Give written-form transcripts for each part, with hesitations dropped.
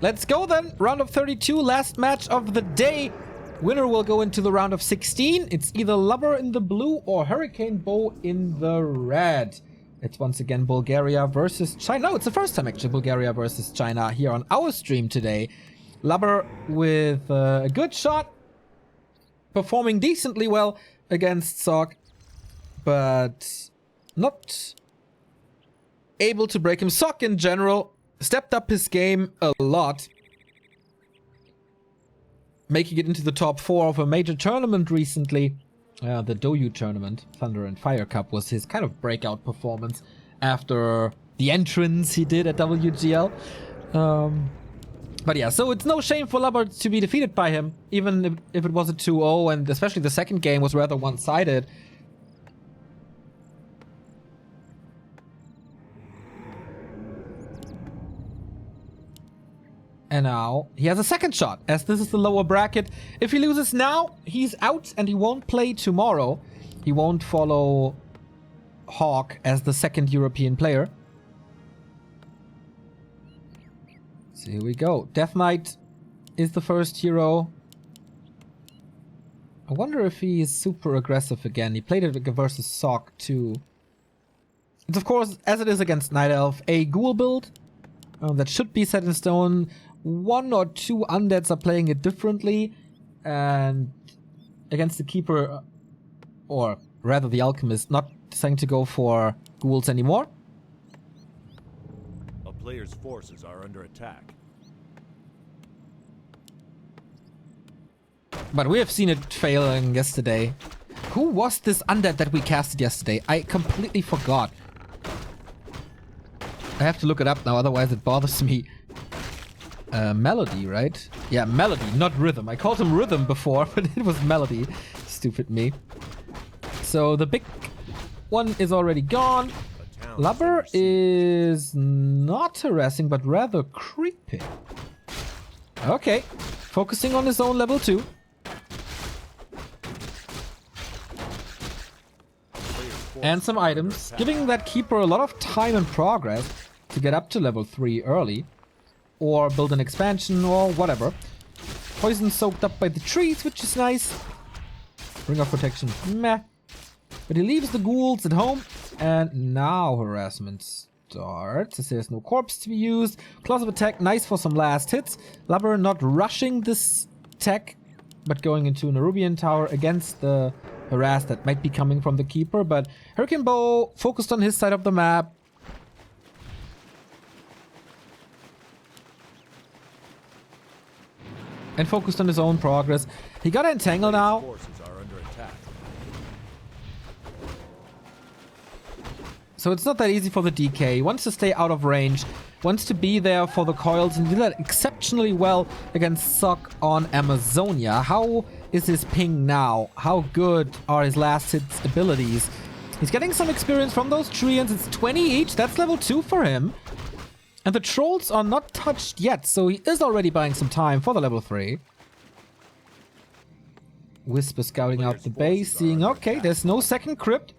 let's go then. Round of 32, last match of the day. Winner will go into the round of 16. It's either Lubber in the blue or HurricaneBo in the red. It's once again Bulgaria versus China. No, it's the first time actually Bulgaria versus China here on our stream today. Lubber with a good shot. Performing decently well against Sok. But not able to break him. Sok in general stepped up his game a lot. Making it into the top 4 of a major tournament recently. The Doyu tournament, Thunder and Fire Cup, was his kind of breakout performance after the entrance he did at WGL. But yeah, so it's no shame for Lubber to be defeated by him, even if it was a 2-0, and especially the second game was rather one-sided. And now he has a second shot, as this is the lower bracket. If he loses now, he's out and he won't play tomorrow. He won't follow Hawk as the second European player. So here we go. Death Knight is the first hero. I wonder if he is super aggressive again. He played it versus Sok too. It's of course, as it is against Night Elf, a ghoul build that should be set in stone. 1 or 2 undeads are playing it differently, and against the Keeper, or rather the Alchemist, not deciding to go for ghouls anymore. A player's forces are under attack. But we have seen it failing yesterday. Who was this undead that we casted yesterday? I completely forgot. I have to look it up now, otherwise it bothers me. Melody, right? Yeah, Melody, not Rhythm. I called him Rhythm before, but it was Melody. Stupid me. So the big one is already gone. Lubber is not harassing, but rather creeping. Okay. Focusing on his own level 2. And some items, giving that Keeper a lot of time and progress to get up to level 3 early. Or build an expansion or whatever. Poison soaked up by the trees, which is nice. Ring of protection, meh. But he leaves the ghouls at home. And now harassment starts, as there's no corpse to be used. Claws of attack, nice for some last hits. Lubber not rushing this tech, but going into an Arubian tower against the harass that might be coming from the Keeper. But HurricaneBo focused on his side of the map. And focused on his own progress. He got entangled now. So it's not that easy for the DK. He wants to stay out of range. Wants to be there for the coils. And did that exceptionally well against Sok on Amazonia. How is his ping now? How good are his last hits abilities? He's getting some experience from those treants. It's 20 each. That's level 2 for him. And the trolls are not touched yet, so he is already buying some time for the level 3. Whisper scouting out the base, seeing, okay, there's no second crypt.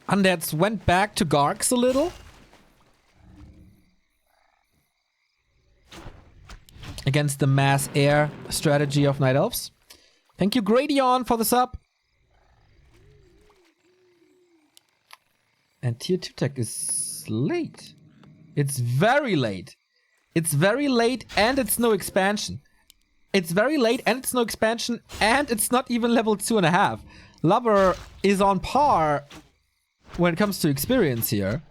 Undeads went back to Garks a little. Against the mass air strategy of Night Elves. Thank you, Gradion, for the sub. And tier 2 tech is late. It's very late. It's very late and it's no expansion. It's very late and it's no expansion and it's not even level 2.5. Lubber is on par when it comes to experience here.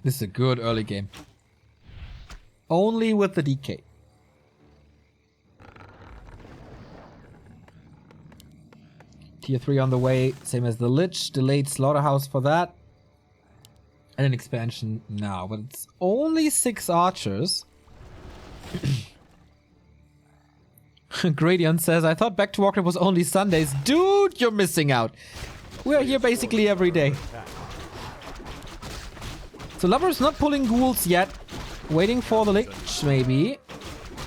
This is a good early game. Only with the DK. Tier 3 on the way, same as the Lich. Delayed Slaughterhouse for that. And an expansion now. But it's only 6 archers. Gradient says, I thought Back to Warcraft was only Sundays. Dude, you're missing out. We are here basically every day. So Lubber's not pulling ghouls yet. Waiting for the Lich, maybe.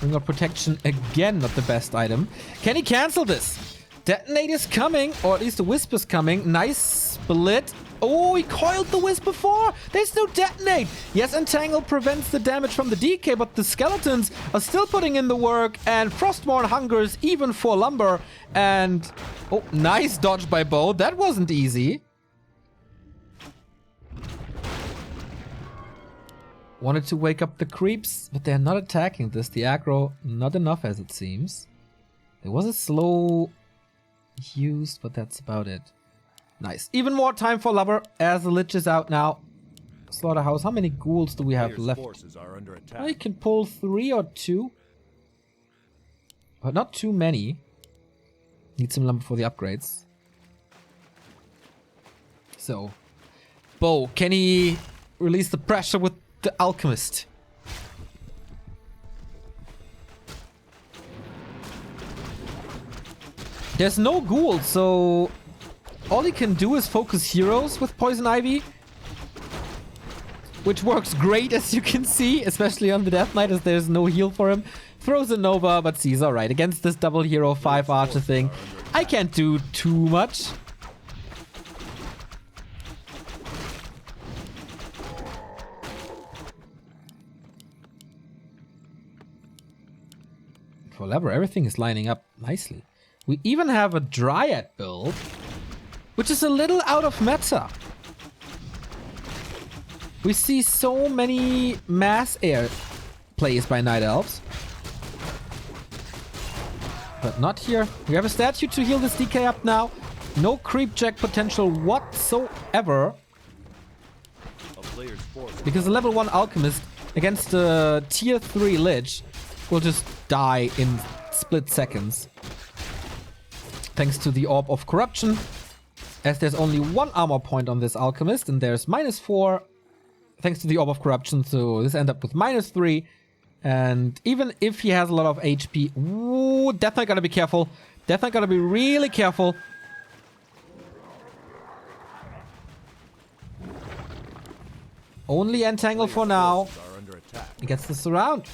Ring of Protection again, not the best item. Can he cancel this? Detonate is coming, or at least the Wisp is coming. Nice split. Oh, he coiled the Wisp before. There's no detonate. Yes, Entangle prevents the damage from the DK, but the skeletons are still putting in the work, and Frostmourne hungers even for Lubber. And oh, nice dodge by Bo. That wasn't easy. Wanted to wake up the creeps, but they're not attacking this. The aggro, not enough as it seems. There was a slow used, but that's about it. Nice. Even more time for Lubber as the Lich is out now. Slaughterhouse, how many ghouls do we have left? I can pull 3 or 2. But not too many. Need some lumber for the upgrades. So, Bo, can he release the pressure with the Alchemist? There's no ghouls, so all he can do is focus heroes with Poison Ivy, which works great, as you can see, especially on the Death Knight, as there's no heal for him. Throws a Nova, but sees alright. Against this double hero 5 archer thing, I can't do too much. For Lubber, everything is lining up nicely. We even have a Dryad build, which is a little out of meta. We see so many mass air plays by Night Elves. But not here. We have a statue to heal this DK up now. No creep check potential whatsoever. Because the level 1 Alchemist against the tier 3 Lich will just die in split seconds. Thanks to the Orb of Corruption. As there's only 1 armor point on this Alchemist, and there's -4 thanks to the Orb of Corruption, so this ends up with -3. And even if he has a lot of HP... Ooh, Death Knight gotta be careful. Death Knight gotta be really careful. Only Entangle for now. He gets the surround.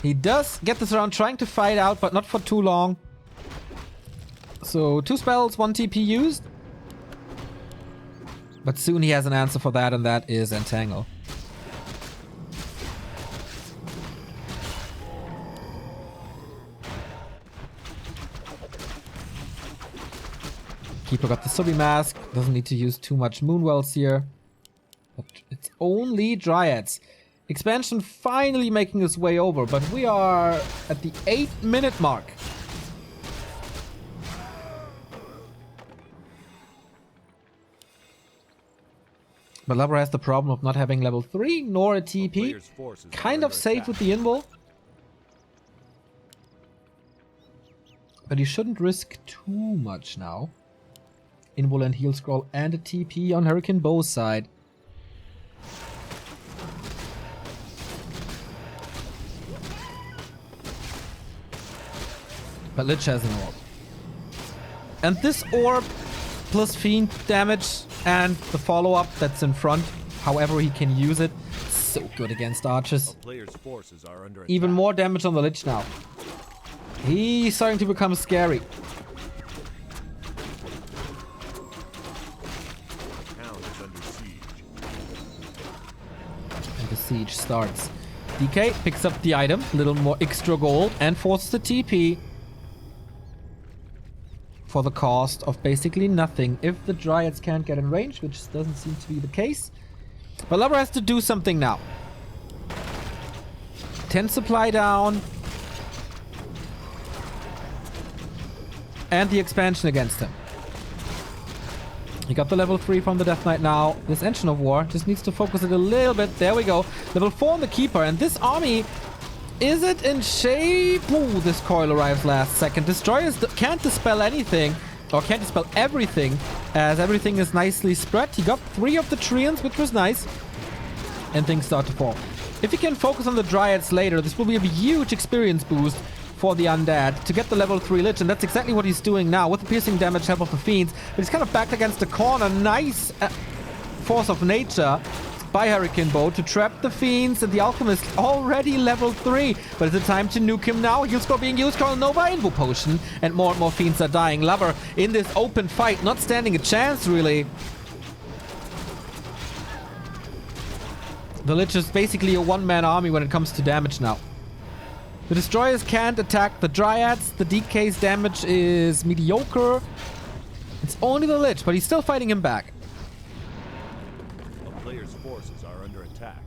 He does get the surround, trying to fight out, but not for too long. So 2 spells, 1 TP used. But soon he has an answer for that, and that is Entangle. Keeper got the Subi Mask. Doesn't need to use too much Moonwells here. But it's only Dryads. Expansion finally making its way over, but we are at the 8-minute mark. But Lubber has the problem of not having level 3 nor a TP. Kind of safe with the Invul. But you shouldn't risk too much now. Invul and Heal Scroll and a TP on HurricaneBo's side. But Lich has an orb. And this orb plus Fiend damage and the follow-up that's in front, however he can use it, so good against archers. Even more damage on the Lich now. He's starting to become scary. And the siege starts. DK picks up the item, a little more extra gold, and forces the TP. For the cost of basically nothing, if the Dryads can't get in range, which doesn't seem to be the case. But Lubber has to do something now. 10 supply down. And the expansion against him. He got the level 3 from the Death Knight now. This Engine of War just needs to focus it a little bit. There we go. Level 4 on the Keeper. And this army... Is it in shape? Ooh, this coil arrives last second. Destroyers can't dispel anything, or can't dispel everything, as everything is nicely spread. He got 3 of the Treants, which was nice, and things start to fall. If he can focus on the Dryads later, this will be a huge experience boost for the Undead to get the level 3 Lich, and that's exactly what he's doing now with the piercing damage help of the Fiends. But he's kind of backed against the corner. Nice force of nature. by HurricaneBo to trap the Fiends, and the Alchemist already level 3. But it's the time to nuke him now. Heal score being used, Call Nova, Invo Potion, and more Fiends are dying. Lubber in this open fight, not standing a chance, really. The Lich is basically a one-man army when it comes to damage now. The Destroyers can't attack the Dryads. The DK's damage is mediocre. It's only the Lich, but he's still fighting him back. A player's forces are under attack.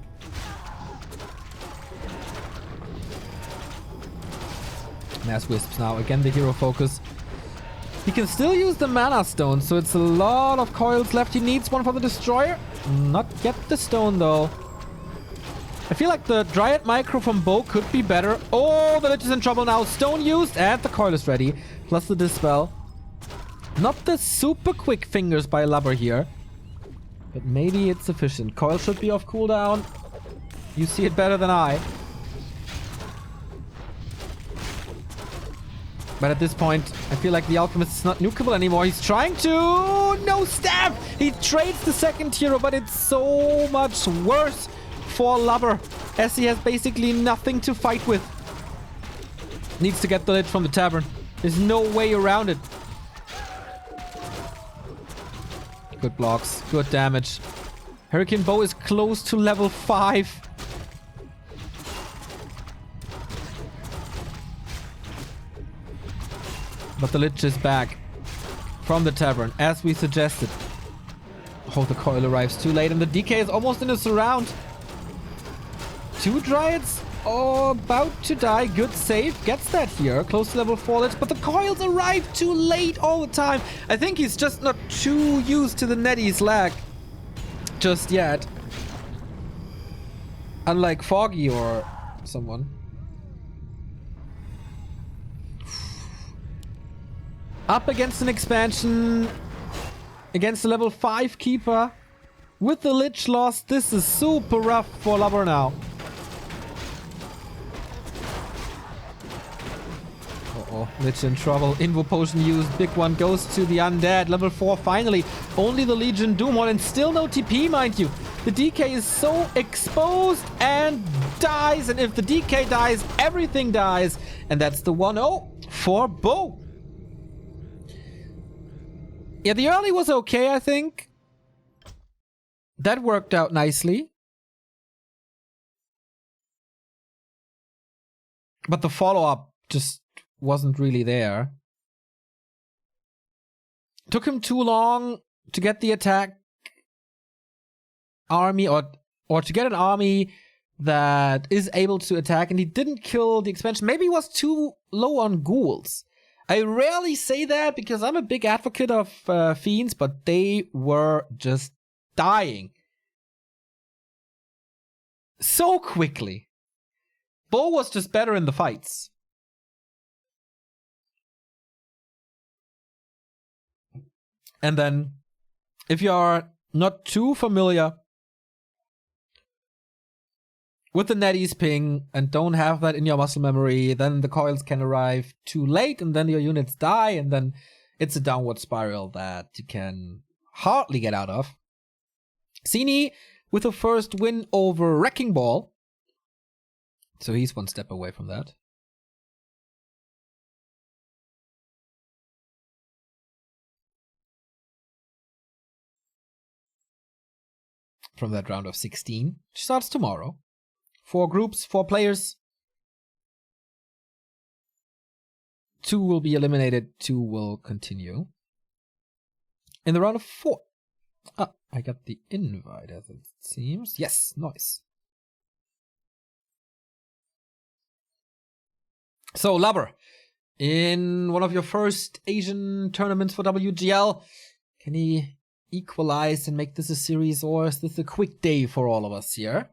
Mass Wisps now. Again, the hero focus. He can still use the Mana Stone, so it's a lot of coils left. He needs one for the Destroyer. Not yet the stone, though. I feel like the Dryad Micro from Bo could be better. Oh, the Lich is in trouble now. Stone used, and the coil is ready. Plus the Dispel. Not the super quick fingers by Lubber here. But maybe it's sufficient. Coil should be off cooldown. You see it better than I. But at this point, I feel like the Alchemist is not nukeable anymore. He's trying to... No stab! He trades the second hero, but it's so much worse for Lubber, as he has basically nothing to fight with. Needs to get the Lich from the tavern. There's no way around it. Good blocks, good damage. HurricaneBo is close to level 5. But the Lich is back from the tavern, as we suggested. Oh, the coil arrives too late, and the DK is almost in a surround. 2 Dryads about to die. Good save. Gets that here. Close to level 4 Lich, but the coils arrive too late all the time. I think he's just not too used to the Nettie's lag just yet. Unlike Foggy or someone. Up against an expansion. Against a level 5 Keeper. With the Lich lost, this is super rough for Lubber now. Uh-oh, Lich in trouble. Invo Potion used. Big one goes to the Undead. Level 4 finally. Only the Legion Doomon and still no TP, mind you. The DK is so exposed and dies. And if the DK dies, everything dies. And that's the 1-0 for Bo. Yeah, the early was okay, I think. That worked out nicely. But the follow-up just wasn't really there. Took him too long to get the attack army or to get an army that is able to attack, and he didn't kill the expansion. Maybe he was too low on ghouls. I rarely say that because I'm a big advocate of Fiends, but they were just dying so quickly. Bo was just better in the fights. And then, if you are not too familiar with the Nettie's ping and don't have that in your muscle memory, then the coils can arrive too late and then your units die, and then it's a downward spiral that you can hardly get out of. Cini with a first win over Wrecking Ball. So he's one step away from that. From that round of 16, which starts tomorrow. 4 groups, 4 players. 2 will be eliminated, 2 will continue. In the round of 4. Ah, I got the invite as it seems. Yes, nice. So, Lubber, in one of your first Asian tournaments for WGL, can he equalize and make this a series, or is this a quick day for all of us here?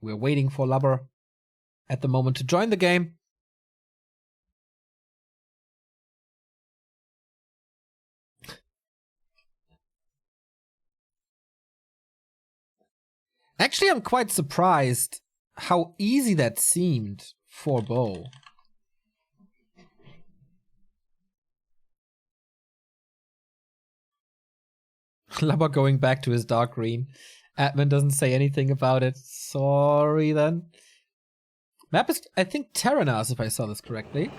We're waiting for Lubber at the moment to join the game. Actually, I'm quite surprised how easy that seemed for Bo. Lubber going back to his dark green. Admin doesn't say anything about it. Sorry then. Map is, I think, Terranas, if I saw this correctly.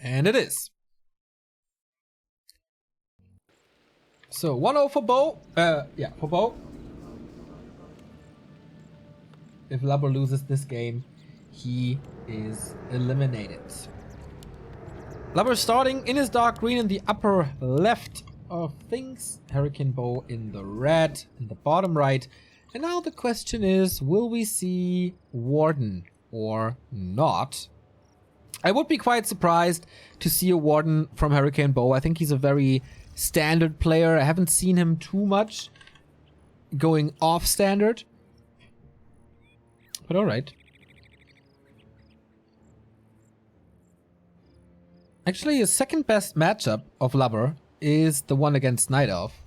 And it is. So 1-0 for Bo. Yeah, for Bo. If Lubber loses this game, he is eliminated. Lubber starting in his dark green in the upper left of things. HurricaneBo in the red in the bottom right. And now the question is, will we see Warden or not? I would be quite surprised to see a Warden from HurricaneBo. I think he's a very standard player. I haven't seen him too much going off standard. But alright. Actually, his second best matchup of Lubber is the one against Night Elf.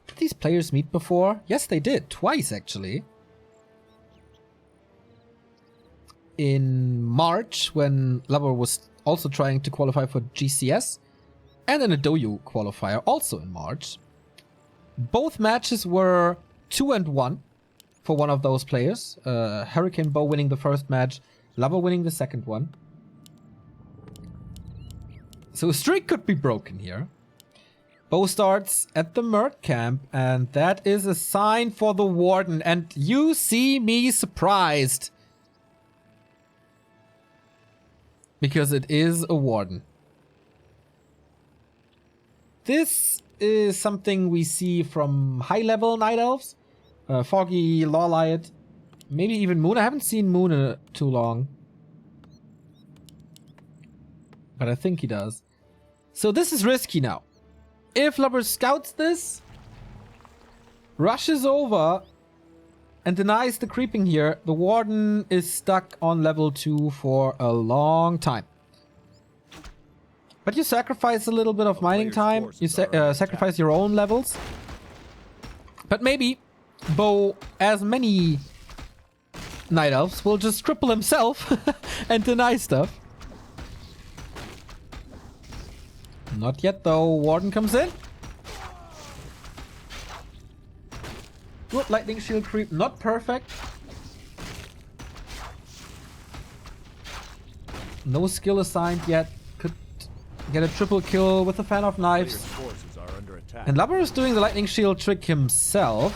Did these players meet before? Yes, they did. Twice, actually. In March, when Lubber was also trying to qualify for GCS, and in a Doyu qualifier, also in March. Both matches were 2-1 for one of those players. HurricaneBo winning the first match, Lubber winning the second one. So a streak could be broken here. Bo starts at the Merc camp, and that is a sign for the Warden. And you see me surprised. Because it is a Warden. This is something we see from high-level Night Elves. Foggy, Lawlight, maybe even Moon. I haven't seen Moon in too long. But I think he does. So this is risky now. If Lubber scouts this, rushes over, and denies the creeping here, the Warden is stuck on level 2 for a long time. But you sacrifice a little bit of mining time. You sacrifice your own levels. But maybe Bo, as many Night Elves, will just cripple himself and deny stuff. Not yet though. Warden comes in. Good lightning shield creep. Not perfect. No skill assigned yet. Could get a triple kill with the fan of knives. And Lubber is doing the lightning shield trick himself.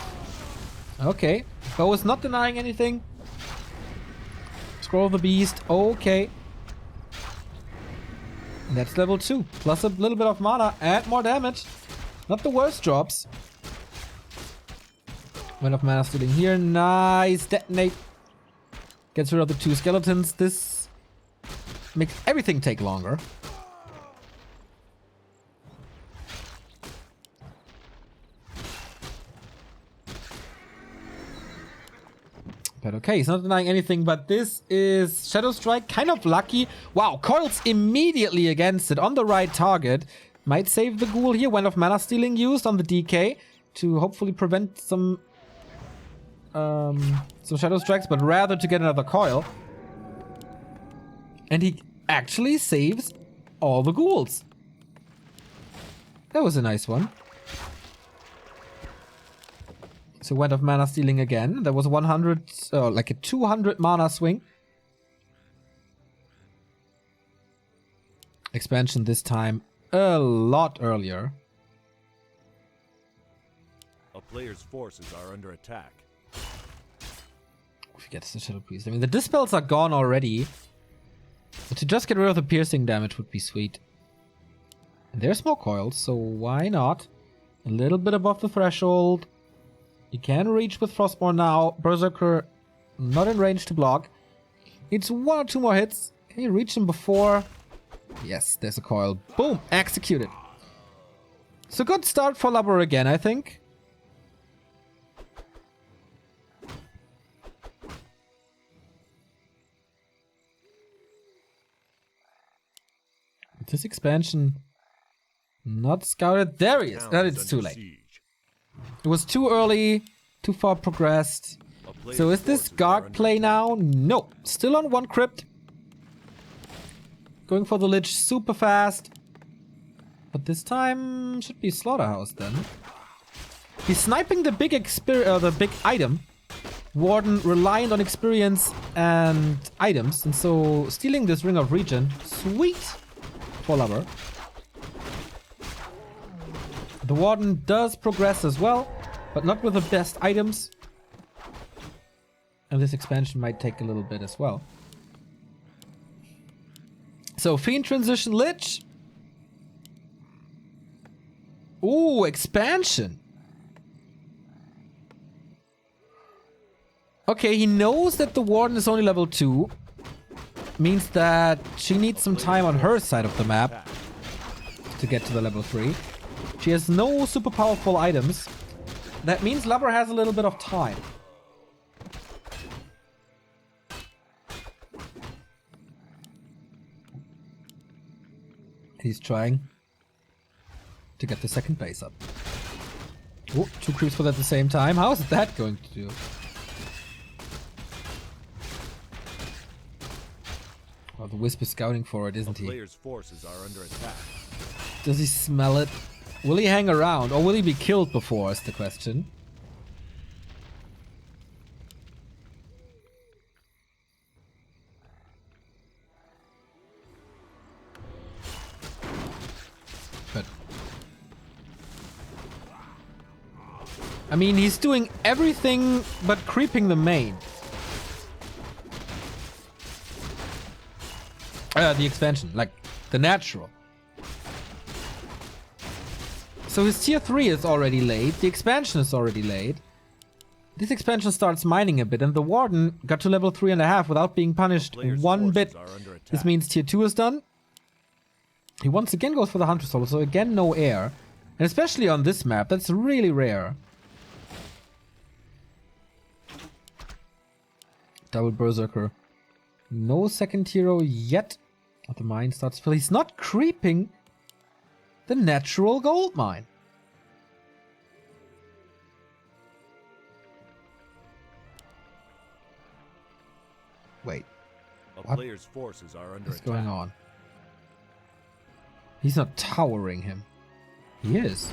Okay. Bo is not denying anything. Scroll of the beast. Okay. And that's level 2. Plus a little bit of mana and more damage. Not the worst drops. Wind of mana stealing here. Nice. Detonate. Gets rid of the 2 skeletons. This makes everything take longer. But okay, he's not denying anything, but this is Shadow Strike, kind of lucky. Wow, coils immediately against it on the right target. Might save the ghoul here. Wind of mana stealing used on the DK to hopefully prevent some Shadow Strikes, but rather to get another coil. And he actually saves all the ghouls. That was a nice one. So Wind of mana stealing again. There was 100, like a 200 mana swing. Expansion this time a lot earlier. A player's forces are under attack. If he gets the Shadow Priest. I mean, the Dispels are gone already. But to just get rid of the piercing damage would be sweet. And there's more coils, so why not? A little bit above the threshold. You can reach with Frostborn now. Berserker not in range to block. Needs 1 or 2 more hits. Can you reach him before? Yes, there's a coil. Boom! Executed. So good start for Lubber again, I think. This expansion not scouted. There he is. That it's too late. It was too early, too far progressed. So is this Garg play now? No. Still on 1 crypt. Going for the Lich super fast. But this time should be Slaughterhouse then. He's sniping the big item. Warden reliant on experience and items, and so stealing this Ring of Regen, sweet for Lubber. The Warden does progress as well, but not with the best items. And this expansion might take a little bit as well. So Fiend transition Lich. Ooh, expansion. Okay, he knows that the Warden is only level 2. Means that she needs some time on her side of the map to get to the level 3. She has no super powerful items. That means Lubber has a little bit of time. He's trying to get the second base up. Oh, 2 creeps for that at the same time. How is that going to do? Oh, the Wisp is scouting for it, isn't he? Player's forces are under attack. Does he smell it? Will he hang around or will he be killed before is the question. But I mean, he's doing everything but creeping the main. The expansion, like the natural. So his tier 3 is already laid, the expansion is already laid. This expansion starts mining a bit, and the Warden got to level 3.5 without being punished one bit. This means tier 2 is done. He once again goes for the Hunter Solo, so again no air. And especially on this map, that's really rare. Double Berserker. No second hero yet. But the mine starts to fill. He's not creeping the natural gold mine. Wait. A player's forces are under What's attack. going on? He's not towering him. He is.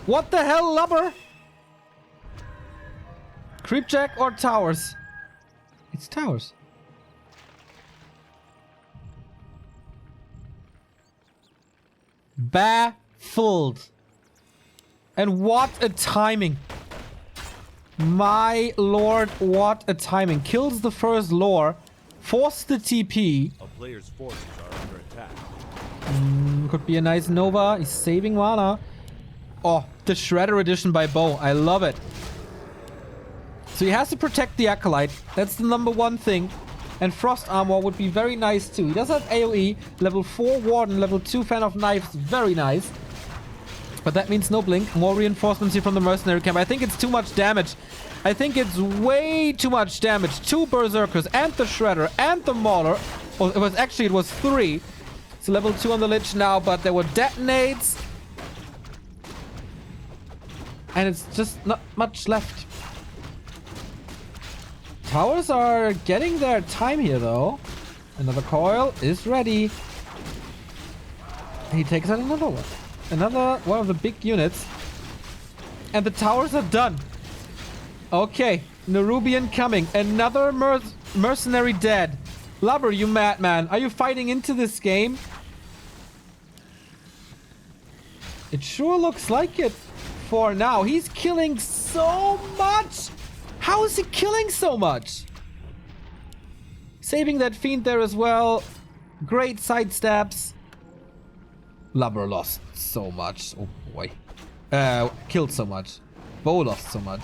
What the hell, Lubber? Creepjack or towers? It's towers. Baffled. And what a timing. My lord, what a timing. Kills the first lore. Force the TP. A player's forces are under attack. Could be a nice Nova. He's saving mana. Oh, the Shredder edition by Bo. I love it. So he has to protect the Acolyte. That's the #1 thing. And Frost Armor would be very nice too. He does have AoE. Level 4 Warden. Level 2 Fan of Knives. Very nice. But that means no blink. More reinforcements here from the mercenary camp. I think it's too much damage. I think it's way too much damage. 2 Berserkers and the Shredder and the Mauler. Oh, it was 3. It's level 2 on the Lich now, but there were detonates. And it's just not much left. Towers are getting their time here though. Another coil is ready. He takes out another one. Another one of the big units. And the towers are done. Okay, Nerubian coming. Another mercenary dead. Lubber, you madman. Are you fighting into this game? It sure looks like it for now. He's killing so much. How is he killing so much? Saving that Fiend there as well. Great sidesteps. Lubber lost so much. Oh boy. Killed so much. Bo lost so much.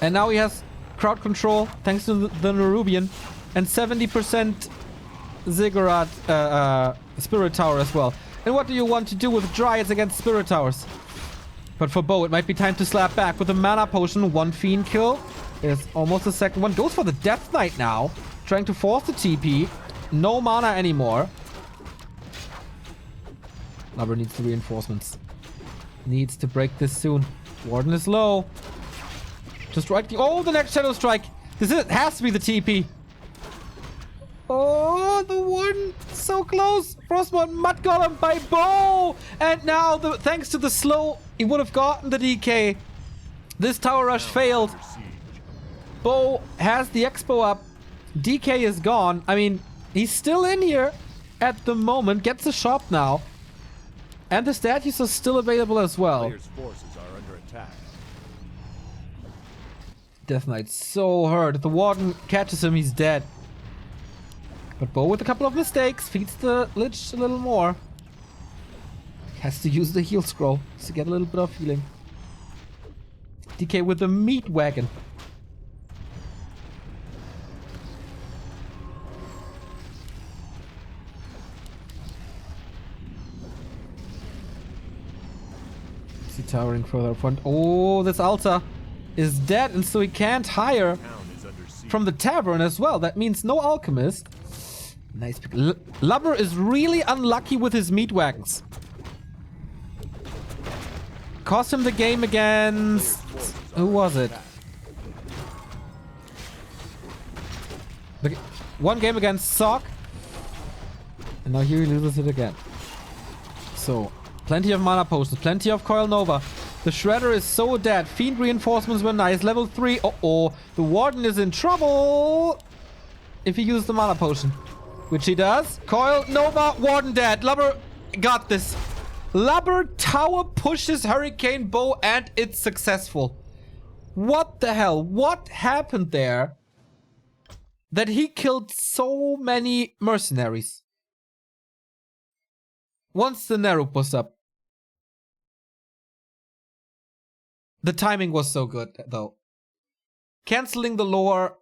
And now he has crowd control thanks to the Nerubian. And 70% Ziggurat Spirit Tower as well. And what do you want to do with Dryads against Spirit Towers? But for Bo, it might be time to slap back with a mana potion. 1 Fiend kill. There's almost a second one. Goes for the Death Knight now. Trying to force the TP. No mana anymore. Lubber needs the reinforcements. Needs to break this soon. Warden is low. Just strike the... Oh, the next Shadow Strike. Has to be the TP. Oh, the Warden, so close. Frostborn Mud Golem by Bo. And now, thanks to the slow, he would have gotten the DK. This tower rush failed. Bo has the Expo up. DK is gone. I mean, he's still in here at the moment. Gets a shop now. And the statues are still available as well. Players' forces are under attack. Death Knight's so hurt. If the Warden catches him, he's dead. But Bo, with a couple of mistakes, feeds the Lich a little more. Has to use the heal scroll to get a little bit of healing. DK with the meat wagon. Is he towering further up front? Oh, this altar is dead, and so he can't hire from the tavern as well. That means no alchemist. Nice pick. Lubber is really unlucky with his meat wagons. Cost him the game against... Who was it? One game against Sock. And now here he loses it again. So, plenty of mana potions, plenty of Coil Nova. The Shredder is so dead. Fiend reinforcements were nice. Level 3. Uh-oh. The Warden is in trouble. If he uses the mana potion. Which he does. Coil Nova. Warden dead. Lubber got this. Lubber tower pushes HurricaneBo and it's successful. What the hell? What happened there? That he killed so many mercenaries. Once the Nerub was up. The timing was so good, though. Canceling the lore.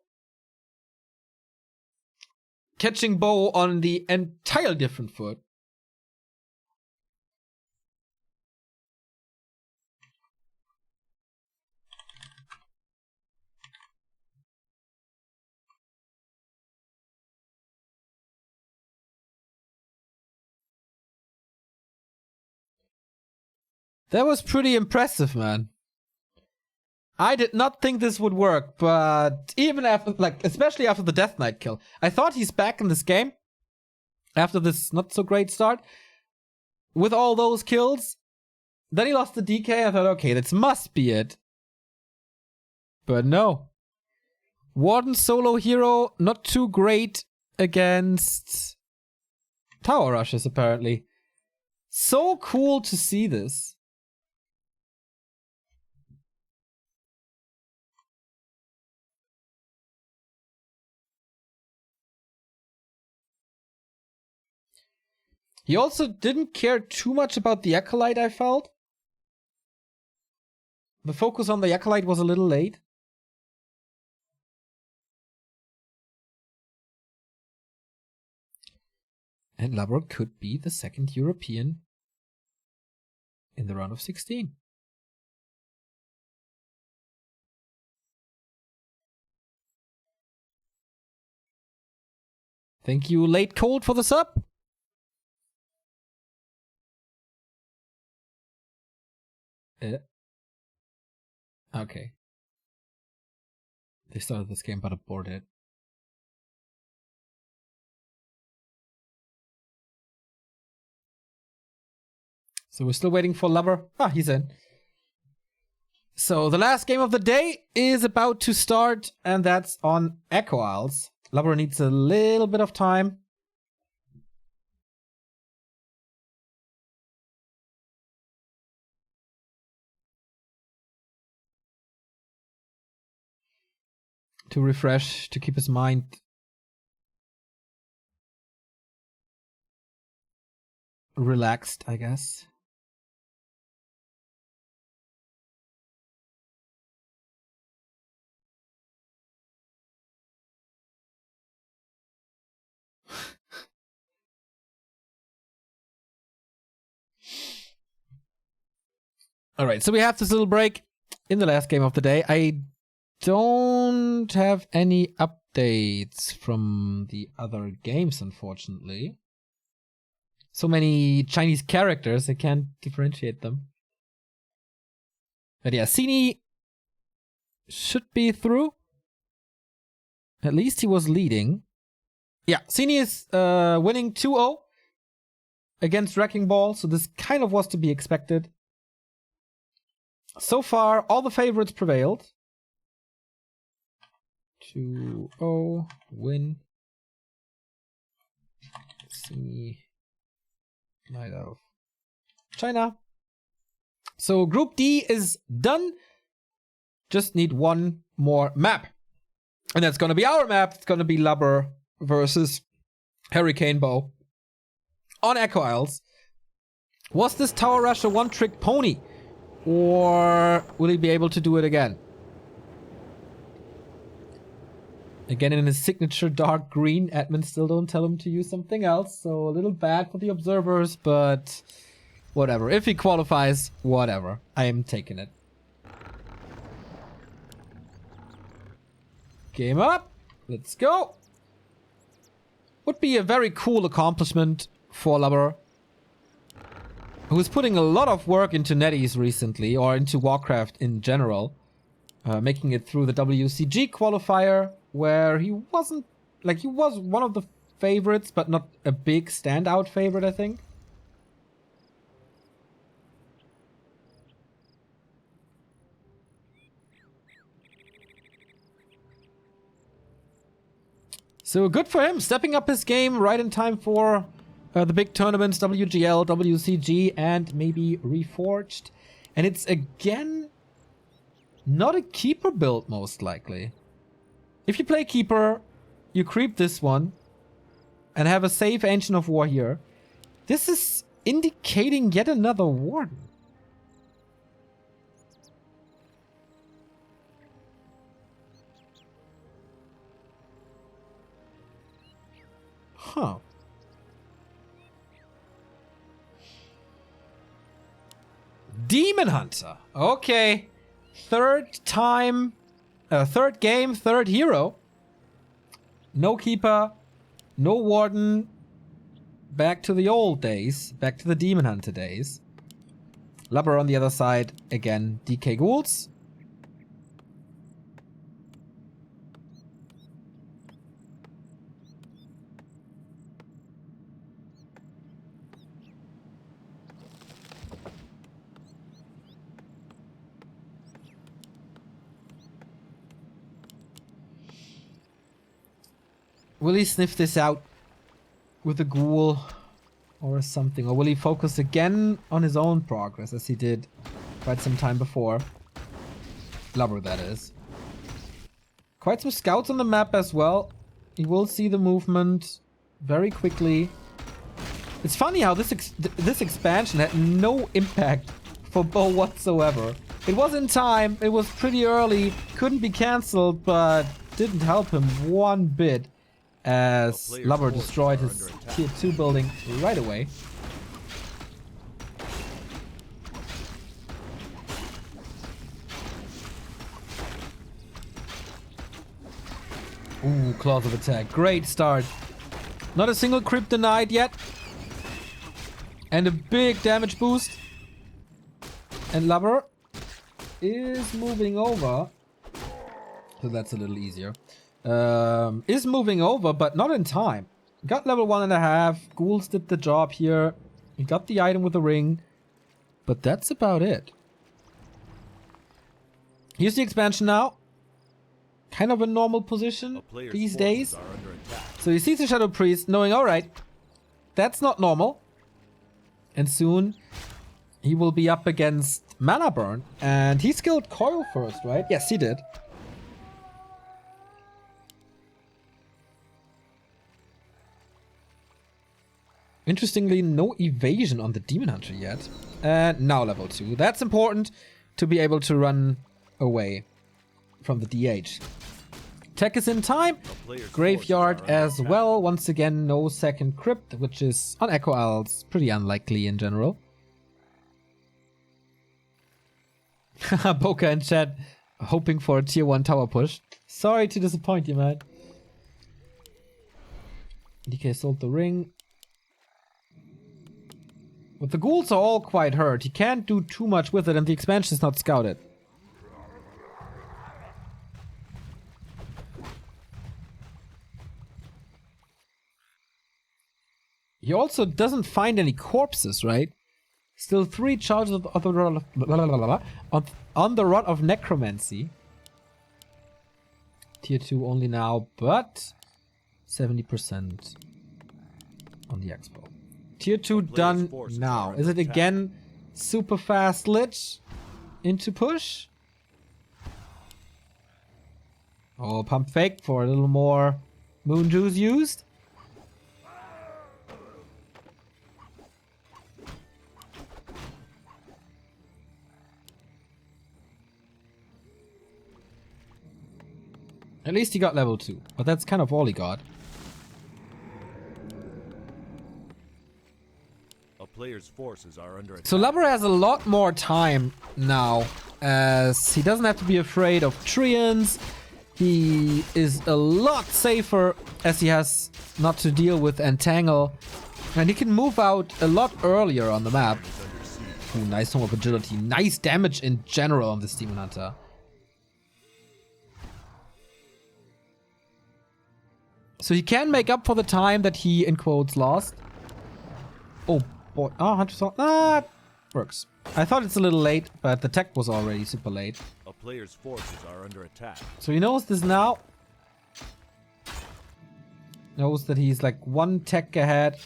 Catching Bo on the entirely different foot. That was pretty impressive, man. I did not think this would work, but even after, like, especially after the Death Knight kill. I thought he's back in this game. After this not so great start. With all those kills. Then he lost the DK. I thought, okay, this must be it. But no. Warden solo hero, not too great against tower rushes, apparently. So cool to see this. He also didn't care too much about the Acolyte, I felt. The focus on the Acolyte was a little late. And Lubber could be the second European in the round of 16. Thank you, Late Cold, for the sub. Okay. They started this game but aborted. So we're still waiting for Lovar. Ah, he's in. So the last game of the day is about to start, and that's on Echo Isles. Lovar needs a little bit of time. To refresh, to keep his mind relaxed, I guess. Alright, so we have this little break in the last game of the day. I don't have any updates from the other games, unfortunately. So many Chinese characters, I can't differentiate them. But yeah, Sini should be through. At least he was leading. Yeah, Cini is winning 2-0 against Wrecking Ball, so this kind of was to be expected. So far, all the favorites prevailed. 2-0, win. Cini, Knight of China. So Group D is done. Just need one more map. And that's going to be our map. It's going to be Lubber versus HurricaneBo on Echo Isles. Was this Tower Rush a one-trick pony? Or will he be able to do it again? Again in his signature dark green. Admins still don't tell him to use something else. So a little bad for the observers, but whatever. If he qualifies, whatever. I am taking it. Game up. Let's go. Would be a very cool accomplishment for Lubber, who's putting a lot of work into NetEase recently, or into Warcraft in general. Making it through the WCG qualifier, where he wasn't, like, he was one of the favorites, but not a big standout favorite, I think. So good for him, stepping up his game right in time for the big tournaments, WGL, WCG, and maybe Reforged. And it's again not a keeper build, most likely. If you play keeper, you creep this one and have a safe Ancient of War here. This is indicating yet another Warden. Huh. Demon Hunter. Okay. Third time. Third game, third hero. No keeper. No warden. Back to the old days. Back to the Demon Hunter days. Lubber on the other side. Again, DK Ghouls. Will he sniff this out with a ghoul or something? Or will he focus again on his own progress as he did quite some time before? Lubber, that is. Quite some scouts on the map as well. He will see the movement very quickly. It's funny how this expansion had no impact for Bo whatsoever. It was in time, it was pretty early, couldn't be cancelled, but didn't help him one bit, as Lubber destroyed his tier 2 building right away. Ooh, Claws of Attack. Great start. Not a single creep denied yet. And a big damage boost. And Lubber is moving over. So that's a little easier. Is moving over, but not in time. Got level 1.5. Ghouls did the job here. He got the item with the ring. But that's about it. Here's the expansion now. Kind of a normal position these days. So he sees the Shadow Priest, knowing, alright, that's not normal. And soon he will be up against Mana Burn. And he skilled Coil first, right? Yes, he did. Interestingly, no evasion on the Demon Hunter yet. And now level 2. That's important to be able to run away from the DH. Tech is in time. Graveyard as well. Once again, no second crypt, which is on Echo Isles pretty unlikely in general. Boca in chat, hoping for a tier 1 tower push. Sorry to disappoint you, man. DK sold the ring. But the ghouls are all quite hurt. He can't do too much with it, and the expansion is not scouted. He also doesn't find any corpses, right? Still 3 charges on the rod of necromancy. Tier 2 only now, but 70% on the expo. Tier 2 done now. Is it again super fast lich into push? Oh, pump fake for a little more moon juice used. At least he got level 2, but that's kind of all he got. A player's forces are under attack. So Lubber has a lot more time now, as he doesn't have to be afraid of treants. He is a lot safer as he has not to deal with entangle, and he can move out a lot earlier on the map. Ooh, nice home of agility, nice damage in general on this Demon Hunter. So he can make up for the time that he, in quotes, lost. Oh boy, oh, Hunter Sword, works. I thought it's a little late, but the tech was already super late. A player's forces are under attack. So he knows this now. Knows that he's like 1 tech ahead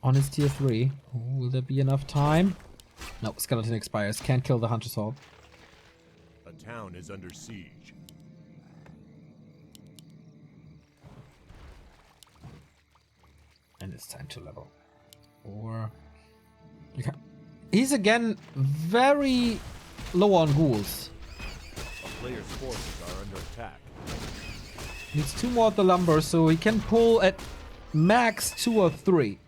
on his tier 3. Oh, will there be enough time? No, skeleton expires. Can't kill the Hunter Sword. A town is under siege. And it's time to level. Or... He's again very low on ghouls. A player's forces are under attack. Needs 2 more of the lumber, so he can pull at max 2 or 3.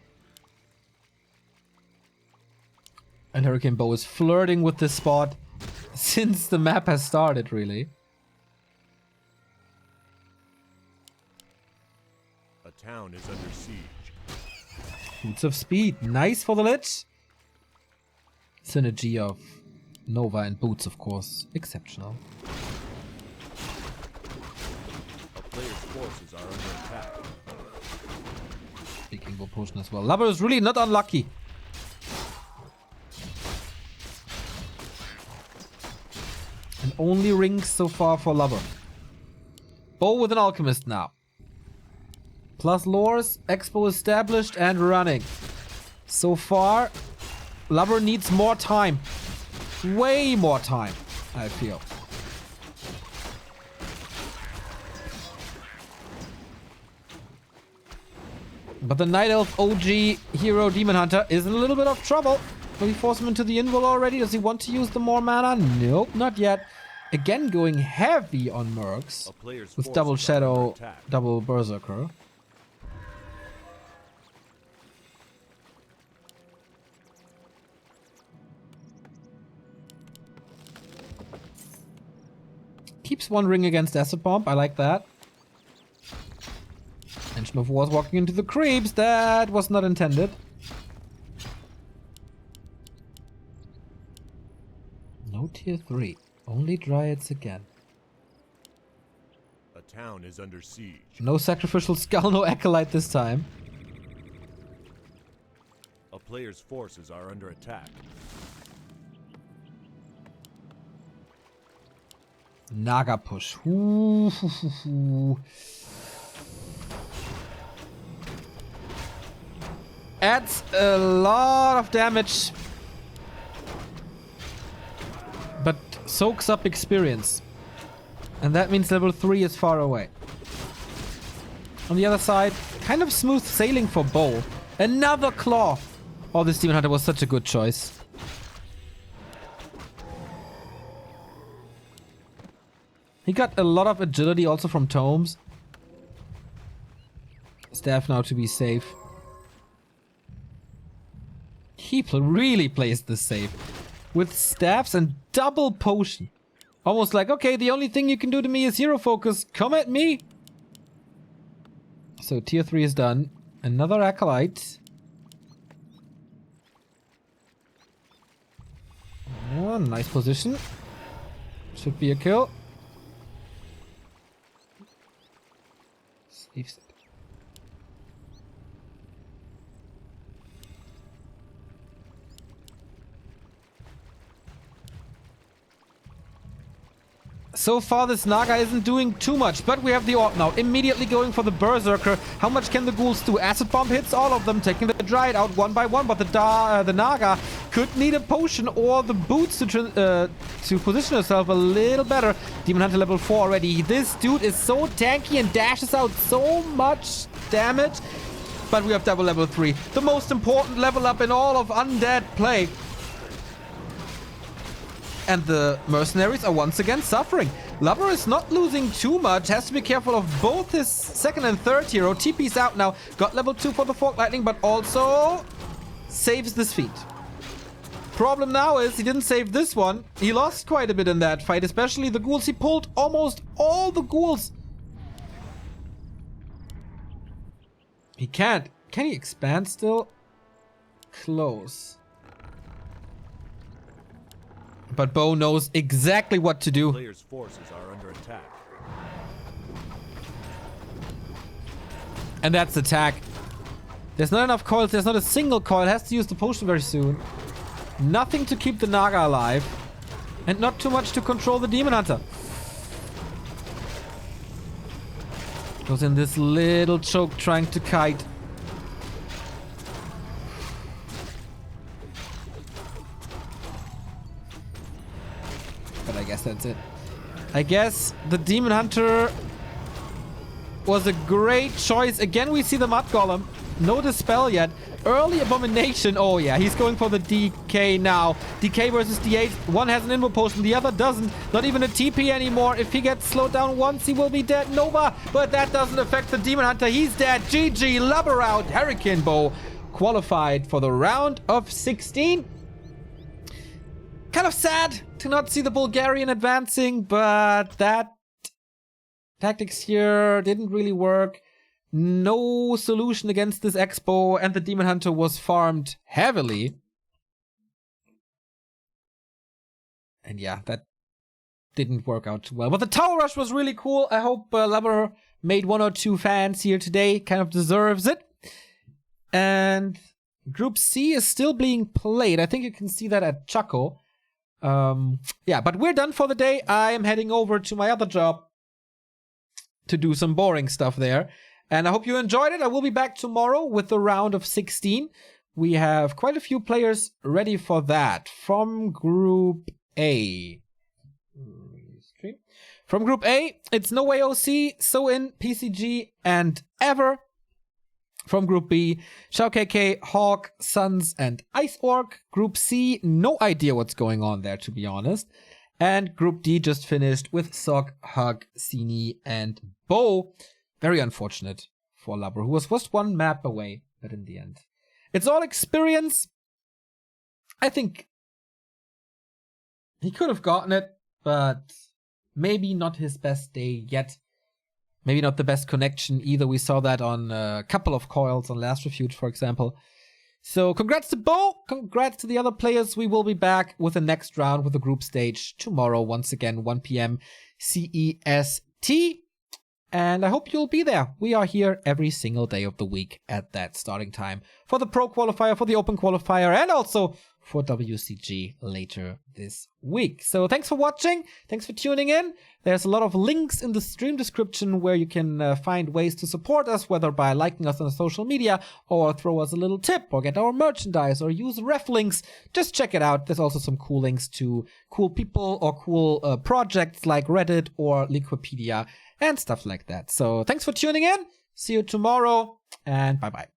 And HurricaneBo is flirting with this spot since the map has started, really. A town is under siege. Boots of Speed, nice for the Lich. Synergy of Nova and Boots, of course, exceptional. A player's forces are under attack. Big Ingo potion as well. Lubber is really not unlucky. And only rings so far for Lubber. Bo with an alchemist now. Plus lores, expo established and running. So far, Lubber needs more time. Way more time, I feel. But the Night Elf OG hero Demon Hunter is in a little bit of trouble. Will he force him into the invul already? Does he want to use the more mana? Nope, not yet. Again, going heavy on mercs with double shadow, double berserker. Keeps 1 ring against acid bomb. I like that. Engine of Wars walking into the creeps. That was not intended. No tier 3. Only dryads again. A town is under siege. No sacrificial skull, no acolyte this time. A player's forces are under attack. Naga push. Ooh. Adds a lot of damage, but soaks up experience. And that means level 3 is far away. On the other side, kind of smooth sailing for Bo. Another claw. Oh, this Demon Hunter was such a good choice. He got a lot of agility also from tomes. Staff now to be safe. He really plays this safe. With staffs and double potion. Almost like, okay, the only thing you can do to me is hero focus. Come at me! So tier 3 is done. Another acolyte. Oh, nice position. Should be a kill. Saves it. So far, this Naga isn't doing too much, but we have the Orb now. Immediately going for the Berserker. How much can the ghouls do? Acid Bomb hits all of them, taking the Dryad out one by one, but the Naga could need a potion or the boots to position herself a little better. Demon Hunter level 4 already. This dude is so tanky and dashes out so much damage, but we have double level 3. The most important level up in all of Undead play. And the mercenaries are once again suffering. Lubber is not losing too much. Has to be careful of both his second and third hero. TP's out now. Got level 2 for the Fork Lightning, but also saves this feat. Problem now is he didn't save this one. He lost quite a bit in that fight, especially the ghouls. He pulled almost all the ghouls. He can't. Can he expand still? Close. But Bo knows exactly what to do. Players' forces are under attack. And that's attack. There's not enough coils. There's not a single coil. Has to use the potion very soon. Nothing to keep the Naga alive. And not too much to control the Demon Hunter. Goes in this little choke trying to kite. But I guess that's it. I guess the Demon Hunter was a great choice. Again, we see the Mud Golem. No Dispel yet. Early Abomination. Oh yeah, he's going for the DK now. DK versus D8. One has an Invo Potion, the other doesn't. Not even a TP anymore. If he gets slowed down once, he will be dead. Nova. But that doesn't affect the Demon Hunter. He's dead. GG. Lubber out. HurricaneBo qualified for the round of 16. Kind of sad to not see the Bulgarian advancing, but that tactics here didn't really work. No solution against this Expo, and the Demon Hunter was farmed heavily. And yeah, that didn't work out too well. But the Tower Rush was really cool. I hope Lubber made 1 or 2 fans here today. Kind of deserves it. And Group C is still being played. I think you can see that at Chaco. Yeah, but we're done for the day. I am heading over to my other job to do some boring stuff there. And I hope you enjoyed it. I will be back tomorrow with the round of 16. We have quite a few players ready for that. From Group A. From Group A, it's No Way OC, So In, PCG, and Ever. From Group B, Shao KK, Hawk, Suns, and Ice Orc. Group C, no idea what's going on there, to be honest. And Group D just finished with Sock, Hug, Sini, and Bo. Very unfortunate for Lubber, who was just one map away, but in the end. It's all experience. I think he could have gotten it, but maybe not his best day yet. Maybe not the best connection either. We saw that on a couple of coils on Last Refuge, for example. So congrats to Bo. Congrats to the other players. We will be back with the next round with the group stage tomorrow. Once again, 1 p.m. CEST. And I hope you'll be there. We are here every single day of the week at that starting time for the Pro Qualifier, for the Open Qualifier, and also for WCG later this week. So thanks for watching. Thanks for tuning in. There's a lot of links in the stream description where you can find ways to support us, whether by liking us on social media or throw us a little tip or get our merchandise or use ref links. Just check it out. There's also some cool links to cool people or cool projects like Reddit or Liquipedia and stuff like that. So thanks for tuning in. See you tomorrow and bye-bye.